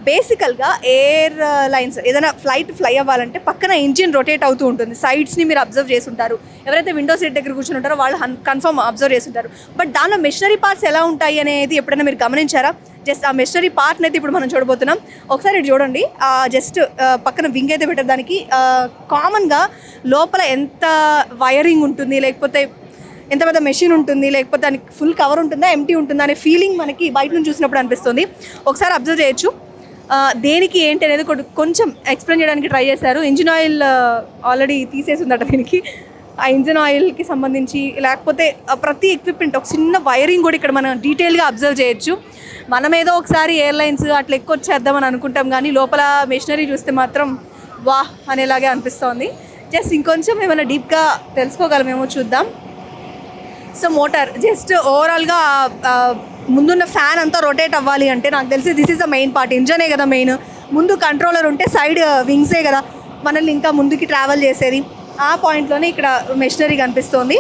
బేసికల్గా air lines ఏదైనా fly అవ్వాలంటే పక్కన ఇంజిన్ రొటేట్ అవుతూ ఉంటుంది. సైడ్స్ని మీరు అబ్జర్వ్ చేస్తుంటారు. ఎవరైతే విండో సీట్ దగ్గర కూర్చుని ఉంటారో వాళ్ళు కన్ఫర్మ్ అబ్జర్వ్ చేస్తుంటారు. బట్ దానిలో మెషినరీ పార్ట్స్ ఎలా ఉంటాయి అనేది ఎప్పుడైనా మీరు గమనించారా? జస్ట్ ఆ మెషినరీ పార్ట్ని అయితే ఇప్పుడు మనం చూడబోతున్నాం. ఒకసారి ఇటు చూడండి. జస్ట్ పక్కన వింగ్ అయితే పెట్టడానికి కామన్గా లోపల ఎంత వైరింగ్ ఉంటుంది, లేకపోతే ఎంత పెద్ద మెషిన్ ఉంటుంది, లేకపోతే దానికి ఫుల్ కవర్ ఉంటుందా, ఎంటీ ఉంటుందా అనే ఫీలింగ్ మనకి బయట నుంచి చూసినప్పుడు అనిపిస్తుంది. ఒకసారి అబ్జర్వ్ చేయొచ్చు. దేనికి ఏంటి అనేది కొంచెం ఎక్స్ప్లెయిన్ చేయడానికి ట్రై చేశారు. ఇంజిన్ ఆయిల్ ఆల్రెడీ తీసేసి ఉందట దీనికి. ఆ ఇంజిన్ ఆయిల్కి సంబంధించి లేకపోతే ప్రతి ఎక్విప్మెంట్ ఒక చిన్న వైరింగ్ కూడా ఇక్కడ మనం డీటెయిల్గా అబ్జర్వ్ చేయొచ్చు. మనం ఏదో ఒకసారి ఎయిర్లైన్స్ అట్లా ఎక్కువ వచ్చేద్దామని అనుకుంటాం, కానీ లోపల మెషినరీ చూస్తే మాత్రం వా అనేలాగే అనిపిస్తోంది. జస్ట్ ఇంకొంచెం ఏమైనా డీప్గా తెలుసుకోగలమేమో చూద్దాం. సో మోటార్ జస్ట్ ఓవరాల్గా ముందున్న ఫ్యాన్ అంతా రొటేట్ అవ్వాలి అంటే నాకు తెలిసి this is the main part. ఇంజనే కదా మెయిన్. ముందు కంట్రోలర్ ఉంటే సైడ్ వింగ్సే కదా మనల్ని ఇంకా ముందుకి ట్రావెల్ చేసేది. ఆ పాయింట్లోనే ఇక్కడ మెషినరీ కనిపిస్తోంది.